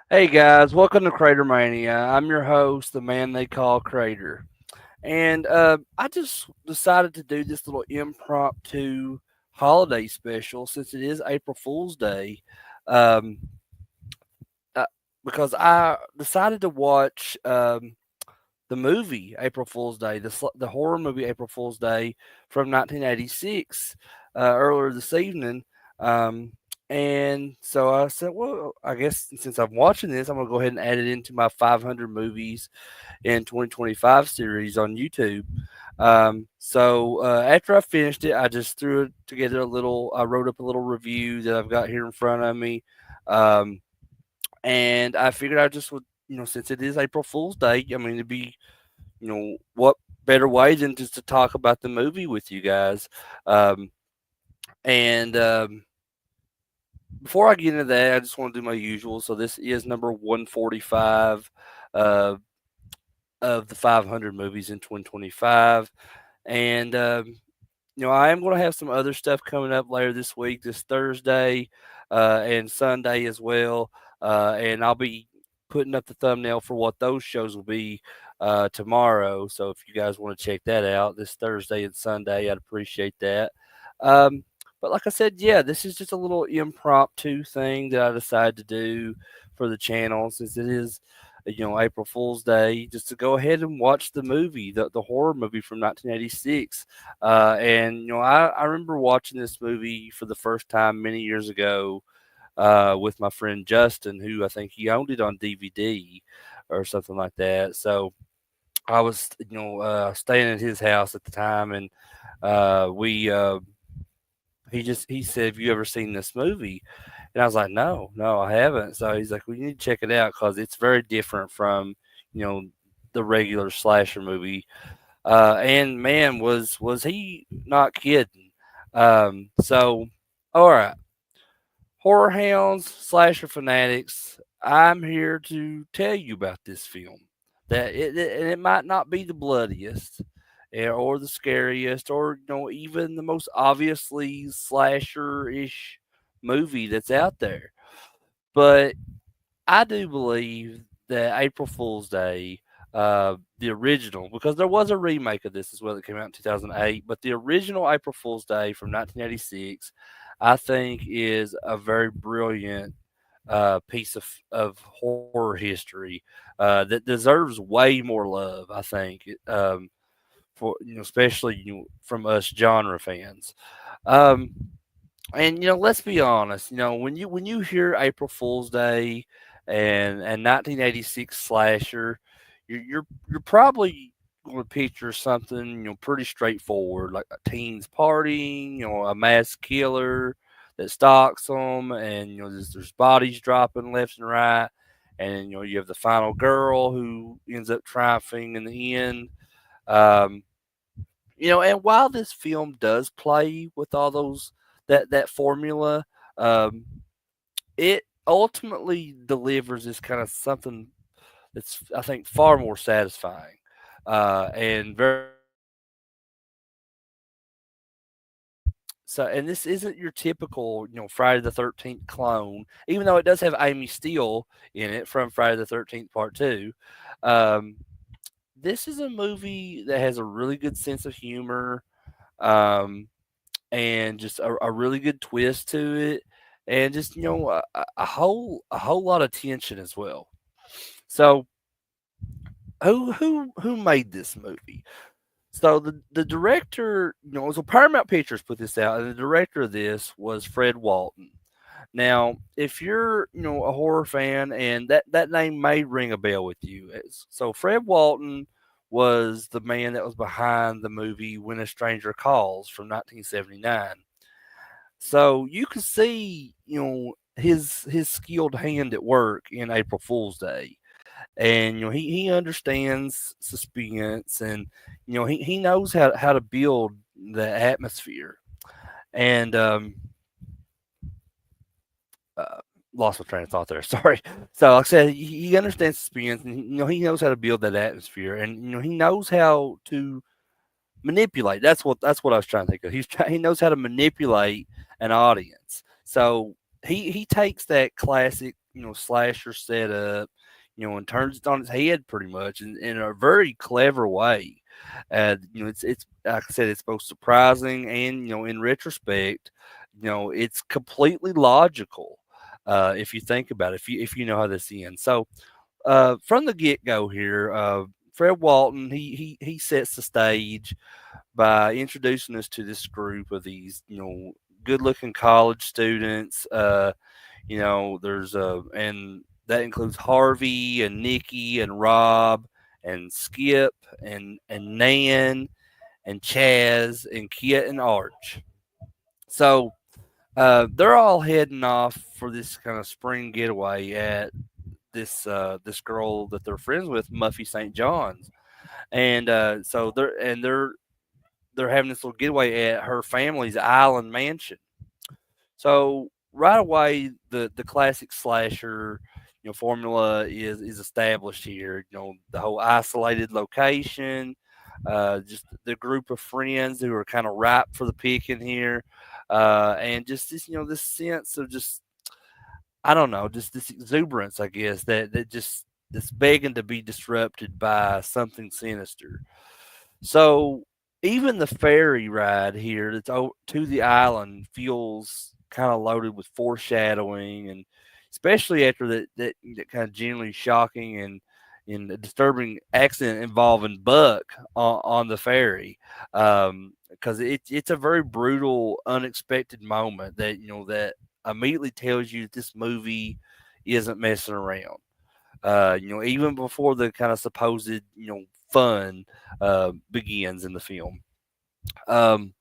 Hey guys, welcome to CraterMania. I'm your host, the man they call Crater. And I just decided to do this little impromptu holiday special since it is April Fool's Day. Um, uh, because I decided to watch the movie April Fool's Day, the horror movie April Fool's Day from 1986 earlier this evening. Um, and so I said, well, I guess since I'm watching this, I'm gonna go ahead and add it into my 500 movies in 2025 series on YouTube. So after I finished it, I just threw it together a little. I wrote up a little review that I've got here in front of me. Um, and I figured I just would, since it is April Fool's Day, I mean, it'd be, what better way than just to talk about the movie with you guys. Um, and Before I get into that, I just want to do my usual. So this is number 145 uh, of the 500 movies in 2025. And, I am going to have some other stuff coming up later this week, this Thursday and Sunday as well. And I'll be putting up the thumbnail for what those shows will be tomorrow. So if you guys want to check that out this Thursday and Sunday, I'd appreciate that. Um, but like I said, yeah, this is just a little impromptu thing that I decided to do for the channel since it is April Fool's Day, just to go ahead and watch the movie, the horror movie from 1986. And I remember watching this movie for the first time many years ago with my friend Justin, who I think he owned it on DVD or something like that. So I was staying at his house at the time, and we he said, "Have you ever seen this movie?" And I was like, "No, I haven't." So he's like, "Well, you need to check it out because it's very different from you know the regular slasher movie." And man, was he not kidding? So all right, horror hounds, slasher fanatics. I'm here to tell you about this film. And it might not be the bloodiest, or the scariest, or even the most obviously slasher-ish movie that's out there, but I do believe that April Fool's Day, the original, because there was a remake of this as well that came out in 2008, but the original April Fool's Day from 1986, I think, is a very brilliant piece of horror history that deserves way more love. I think, for especially from us genre fans. Um, and let's be honest. When you hear April Fool's Day and 1986 slasher, you're probably going to picture something pretty straightforward, like a teens partying, a mass killer that stalks them, and there's bodies dropping left and right, and you have the final girl who ends up triumphing in the end. Um, and while this film does play with all those that formula, um, it ultimately delivers this kind of something that's, I think, far more satisfying and very so. And this isn't your typical, Friday the 13th clone, even though it does have Amy Steele in it from Friday the 13th Part Two. Um, this is a movie that has a really good sense of humor. Um, and just a really good twist to it, and just a whole lot of tension as well. So who made this movie? So the director, so Paramount Pictures put this out, and the director of this was Fred Walton. Now, if you're a horror fan, and that name may ring a bell with you, so Fred Walton was the man that was behind the movie When a Stranger Calls from 1979. So you can see, his skilled hand at work in April Fool's Day, and he understands suspense, and he knows how to build the atmosphere, and uh, lost my train of thought there. Sorry. So like I said, he understands suspense, and he knows how to build that atmosphere, and he knows how to manipulate. That's what I was trying to think of. He knows how to manipulate an audience. So he takes that classic, slasher setup, and turns it on its head pretty much in a very clever way. It's like I said, it's both surprising and in retrospect, it's completely logical. If you think about it, if you know how this ends. So from the get go here, Fred Walton he sets the stage by introducing us to this group of these good looking college students. There's and that includes Harvey and Nikki and Rob and Skip and Nan and Chaz and Kit and Arch. So they're all heading off for this kind of spring getaway at this girl that they're friends with, Muffy St. John's, and so they're having this little getaway at her family's island mansion. So right away, the classic slasher, formula is established here. The whole isolated location, just the group of friends who are kind of ripe for the picking here, and just this, this sense of just I don't know, just this exuberance, I guess, that just that's begging to be disrupted by something sinister. So even the ferry ride here to the island feels kind of loaded with foreshadowing, and especially after that kind of genuinely shocking and disturbing accident involving Buck on the ferry, because it's a very brutal, unexpected moment that immediately tells you that this movie isn't messing around. Even before the kind of supposed fun begins in the film. Um,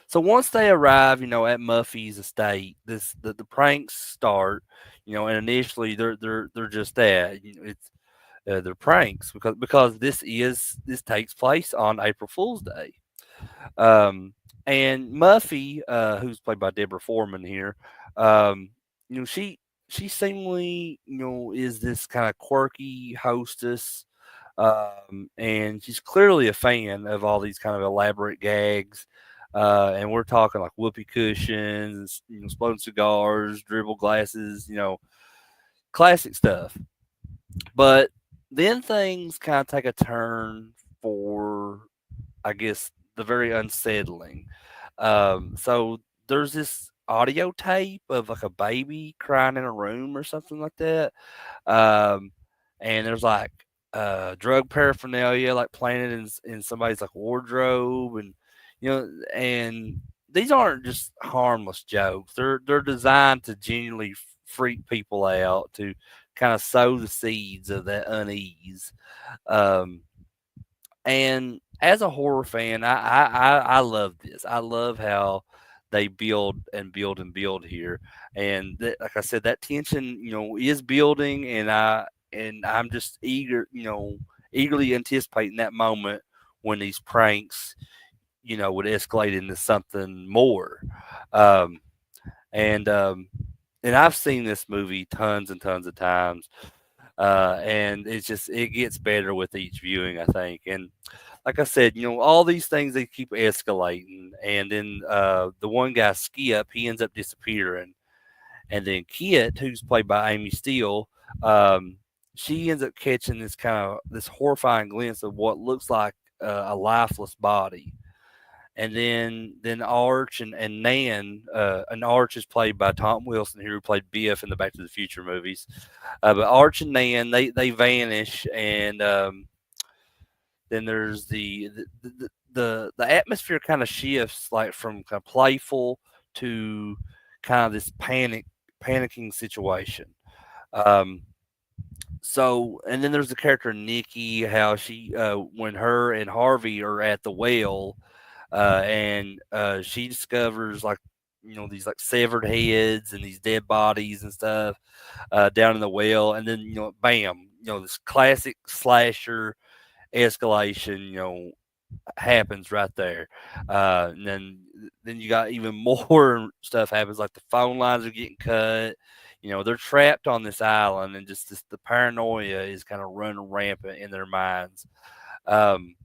so once they arrive, at Muffy's estate, the pranks start. And initially they're just that. It's they're pranks because this takes place on April Fool's Day. Um, and Muffy, who's played by Deborah Foreman here, um, she seemingly is this kind of quirky hostess, and she's clearly a fan of all these kind of elaborate gags. And we're talking like whoopee cushions, exploding cigars, dribble glasses, classic stuff. But then things kind of take a turn for, I guess, the very unsettling. So there's this audio tape of like a baby crying in a room or something like that. Um, and there's like drug paraphernalia like planted in somebody's like wardrobe, and and these aren't just harmless jokes. They're designed to genuinely freak people out, to kind of sow the seeds of that unease. Um, and as a horror fan, I love this. I love how they build and build and build here, and like I said, that tension is building, and I'm just eagerly anticipating that moment when these pranks would escalate into something more. Um, and and I've seen this movie tons and tons of times, and it gets better with each viewing, I think. And like I said, all these things they keep escalating, and then the one guy Skip, he ends up disappearing, and then Kit, who's played by Amy Steele, um, she ends up catching this horrifying glimpse of what looks like a lifeless body. And then Arch and Nan, and Arch is played by Tom Wilson, who played Biff in the Back to the Future movies. But Arch and Nan, they vanish, and then there's the atmosphere kind of shifts, like from kind of playful to kind of this panicking situation. Um, so and then there's the character Nikki, how she when her and Harvey are at the well, and she discovers like these like severed heads and these dead bodies and stuff down in the well, and then bam, this classic slasher escalation, happens right there. And then you got even more stuff happens, like the phone lines are getting cut. They're trapped on this island, and just the paranoia is kind of running rampant in their minds. Um,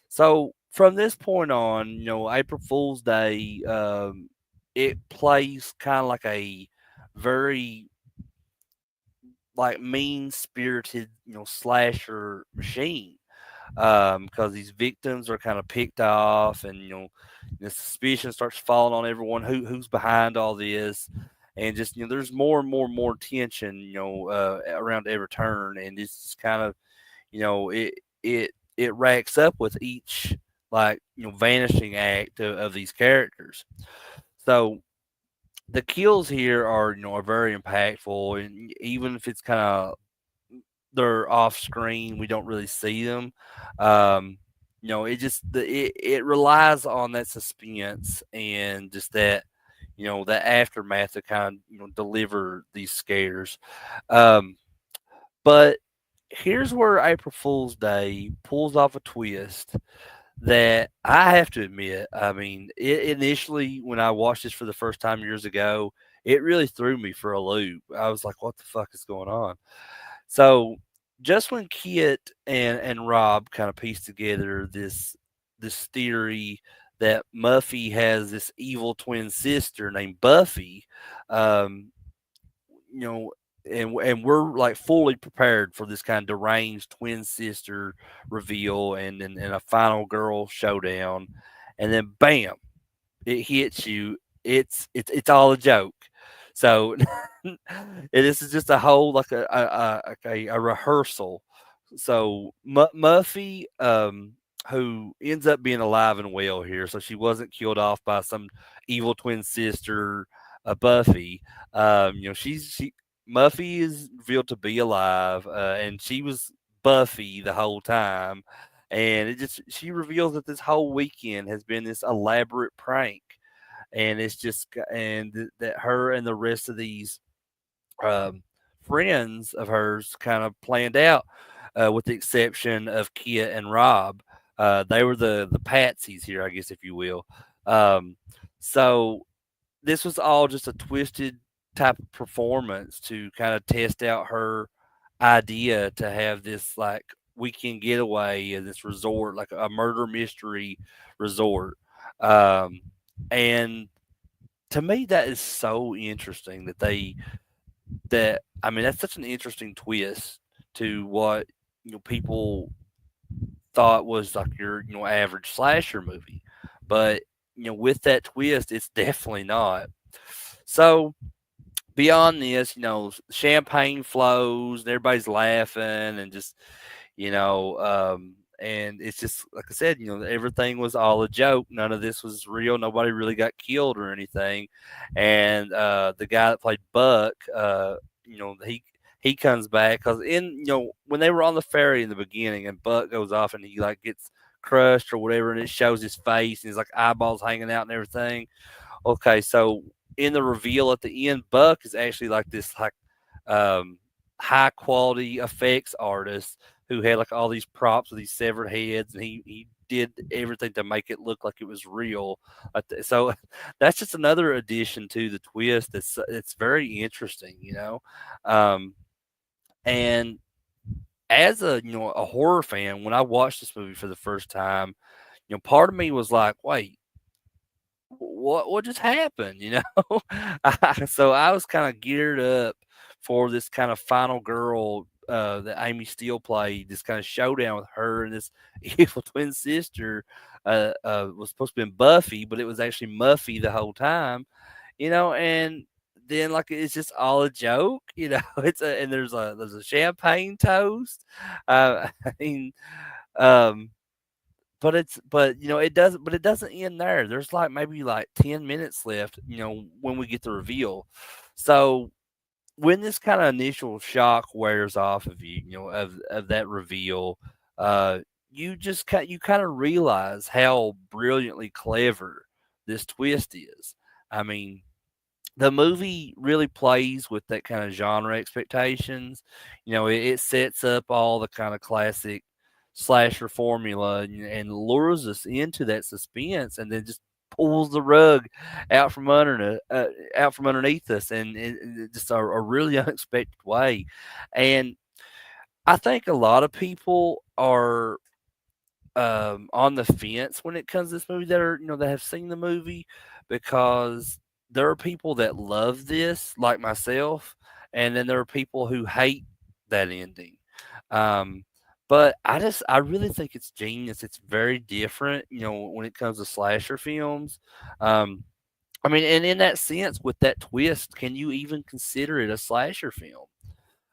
so from this point on, April Fool's Day, it plays kind of like very like mean spirited, slasher machine. Because these victims are kind of picked off, and the suspicion starts falling on everyone who's behind all this, and just there's more and more and more tension, around every turn, and it's just kind of it racks up with each like vanishing act of these characters. So the kills here are very impactful, and even if it's kind of they're off screen, we don't really see them. It just it relies on that suspense and just that that aftermath to kind of deliver these scares. Um, but here's where April Fool's Day pulls off a twist that I have to admit, I mean, initially when I watched this for the first time years ago, it really threw me for a loop. I was like, "What the fuck is going on?" So, just when Kit and Rob kind of piece together this theory that Muffy has this evil twin sister named Buffy, um, you know, and we're like fully prepared for this kind of deranged twin sister reveal and a final girl showdown, and then bam, it hits you. It's all a joke. So this is just a whole like a rehearsal. So Muffy, who ends up being alive and well here, so she wasn't killed off by some evil twin sister, Buffy. She Muffy is revealed to be alive, and she was Buffy the whole time. And she reveals that this whole weekend has been this elaborate prank, and it's just that her and the rest of these um, friends of hers kind of planned out, with the exception of Kia and Rob. They were the patsies here, I guess, if you will. Um, so this was all just a twisted type of performance to kind of test out her idea to have this like weekend getaway in this resort, like a murder mystery resort. Um, and to me, that is so interesting that I mean that's such an interesting twist to what people thought was like your average slasher movie, but with that twist, it's definitely not. So beyond this, champagne flows and everybody's laughing and just and it's just like I said, everything was all a joke. None of this was real. Nobody really got killed or anything. And the guy that played Buck, he comes back because when they were on the ferry in the beginning, and Buck goes off and he like gets crushed or whatever, and it shows his face and his like eyeballs hanging out and everything. Okay, so in the reveal at the end, Buck is actually like this like um, high quality effects artist who had like all these props with these severed heads, and he did everything to make it look like it was real. So that's just another addition to the twist. It's very interesting, um, and as a horror fan, when I watched this movie for the first time, part of me was like, wait, what just happened, so I was kind of geared up for this kind of final girl that Amy Steele played, this kind of showdown with her and this evil twin sister. Was supposed to be Buffy, but it was actually Muffy the whole time, and then like it's just all a joke, and there's a champagne toast. I mean, um, but it doesn't end there. There's like maybe like 10 minutes left, when we get the reveal. So when this kind of initial shock wears off of you, of that reveal, uh, you kind of realize how brilliantly clever this twist is. I mean, the movie really plays with that kind of genre expectations. It sets up all the kind of classic slasher formula and lures us into that suspense, and then just pulls the rug out from underneath us, and just a really unexpected way. And I think a lot of people are on the fence when it comes to this movie that have seen the movie because there are people that love this, like myself, and then there are people who hate that ending. Um, but I really think it's genius. It's very different, when it comes to slasher films. Um, I mean, and in that sense, with that twist, can you even consider it a slasher film?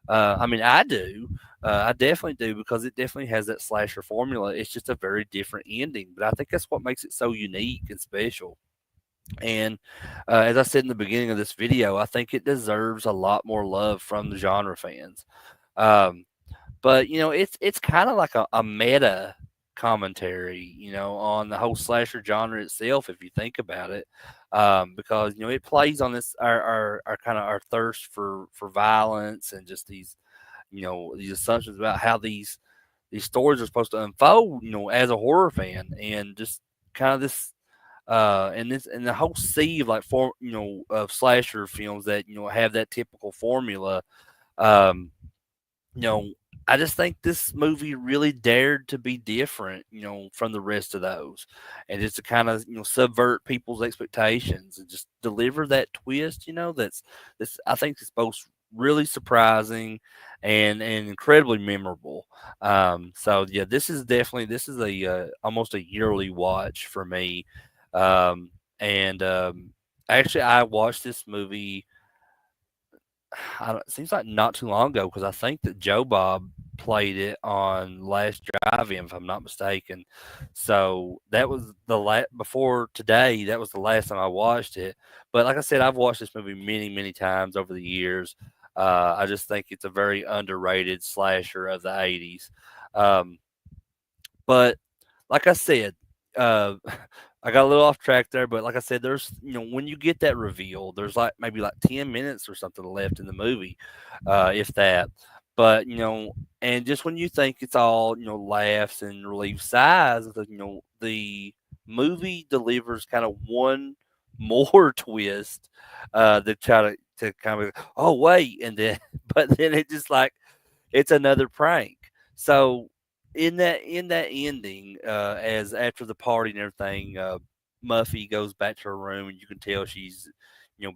I mean, I do. I definitely do because it definitely has that slasher formula. It's just a very different ending, but I think that's what makes it so unique and special. And as I said in the beginning of this video, I think it deserves a lot more love from the genre fans. Um, but it's kind of like a meta commentary, on the whole slasher genre itself, if you think about it, because it plays on this our kind of our thirst for violence and just these assumptions about how these stories are supposed to unfold, as a horror fan, and just kind of this and the whole sea of like of slasher films that have that typical formula. um you know, I just think this movie really dared to be different, from the rest of those, and just to kind of subvert people's expectations and just deliver that twist. That's I think it's both really surprising and incredibly memorable. So yeah, this is a almost a yearly watch for me. And Actually, I watched this movie it seems like not too long ago because I think that Joe Bob played it on Last Drive-In, if I'm not mistaken. So that was before today. That was the last time I watched it. But like I said, I've watched this movie many, many times over the years. I just think it's a very underrated slasher of the '80s. Um, but like I said, uh, I got a little off track there, but like I said, there's when you get that reveal, there's like maybe like 10 minutes or something left in the movie, if that. But and just when you think it's all laughs and relief sighs, the movie delivers kind of one more twist, to try to kind of oh wait, and then but then it just like it's another prank. So in that ending, as after the party and everything, Muffy goes back to her room and you can tell she's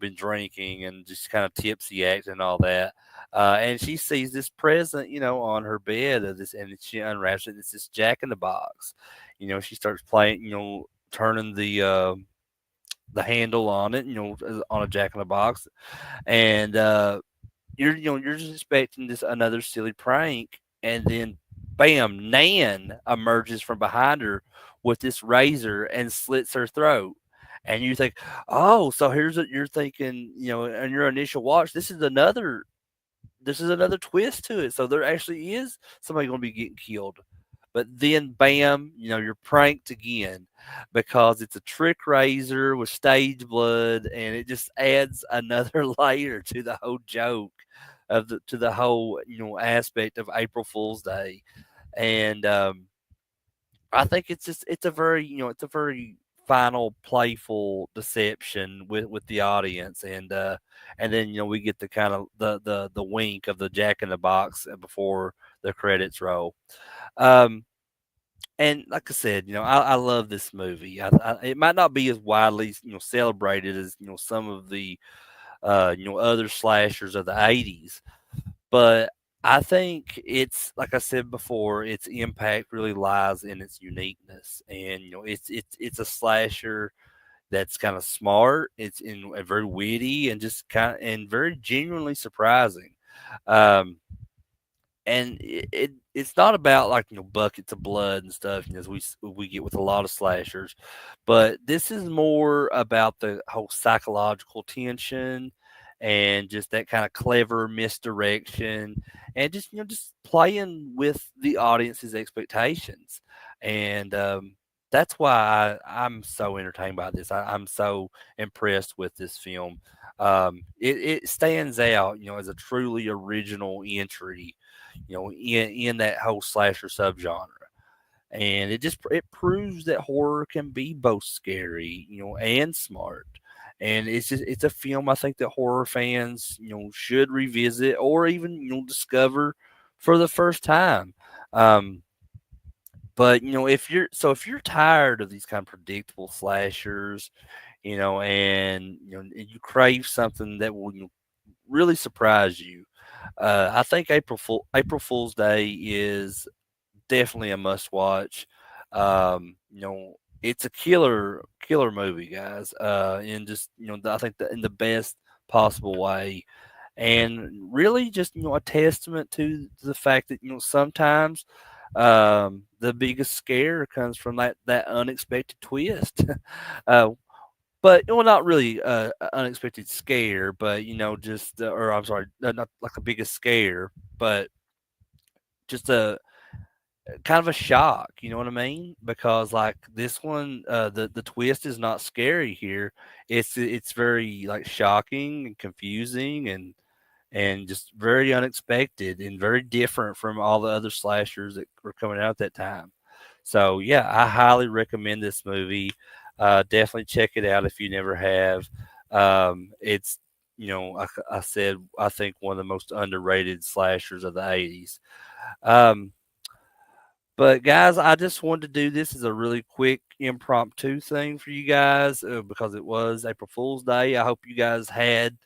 been drinking and just kind of tipsy acting and all that. And she sees this present, on her bed of this, and she unwraps it. It's this Jack in the Box. She starts playing, turning the handle on it, on a Jack in the Box, and you're just expecting this another silly prank, and then bam, Nan emerges from behind her with this razor and slits her throat. And you think, oh, so here's what you're thinking, in your initial watch. This is another twist to it. So there actually is somebody going to be getting killed. But then, bam, you're pranked again because it's a trick razor with stage blood, and it just adds another layer to the whole joke to the whole aspect of April Fool's Day. And I think it's a very final playful deception with the audience, and then we get the kind of the wink of the Jack in the Box before the credits roll. Um, and like I said, I love this movie. It might not be as widely celebrated as some of the other slashers of the '80s, but I think it's like I said before, its impact really lies in its uniqueness, and it's a slasher that's kind of smart. It's very witty and just kind of and very genuinely surprising. Um, and it's not about like buckets of blood and stuff, as we get with a lot of slashers, but this is more about the whole psychological tension and just that kind of clever misdirection, and just playing with the audience's expectations. And that's why I'm so entertained by this. I'm so impressed with this film. It stands out, as a truly original entry, in that whole slasher subgenre. And it proves that horror can be both scary, and smart. And it's a film I think that horror fans, should revisit or even discover for the first time. Um, but if you're tired of these kind of predictable slashers, and you crave something that will really surprise you. I think April Fool's Day is definitely a must watch. It's a killer movie, guys. In just I think in the best possible way, and really just a testament to the fact that sometimes the biggest scare comes from that unexpected twist. uh, but well, not really unexpected scare, but just or I'm sorry, not like the biggest scare, but just a kind of a shock, you know what I mean? Because like this one, the twist is not scary here. It's very like shocking and confusing and just very unexpected and very different from all the other slashers that were coming out at that time. So yeah, I highly recommend this movie. Definitely check it out if you never have. It's I said I think one of the most underrated slashers of the '80s. Um, but guys, I just wanted to do this as a really quick impromptu thing for you guys because it was April Fool's Day. I hope you guys had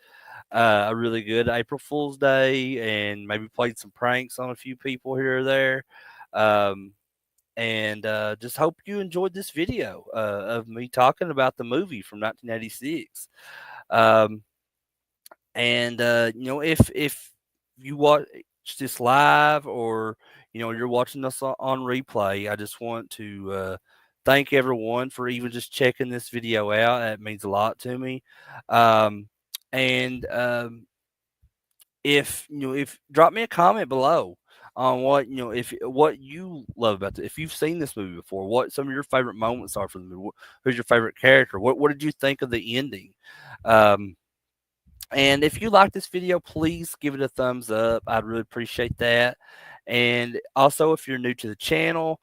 a really good April Fool's Day and maybe played some pranks on a few people here or there. Um, and just hope you enjoyed this video of me talking about the movie from 1986. Um, and if you watch this live or you're watching us on replay, I just want to thank everyone for even just checking this video out. That means a lot to me. Um, and if drop me a comment below on what if what you love about it. If you've seen this movie before, what some of your favorite moments are from the movie. Who's your favorite character? What did you think of the ending? Um, and if you like this video, please give it a thumbs up. I'd really appreciate that. And also, if you're new to the channel,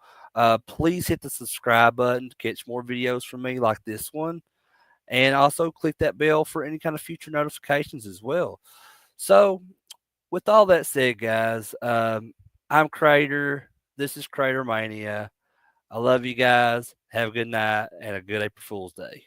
please hit the subscribe button to catch more videos from me like this one. And also click that bell for any kind of future notifications as well. So, with all that said, guys, I'm Crater. This is CraterMania. I love you guys. Have a good night and a good April Fool's Day.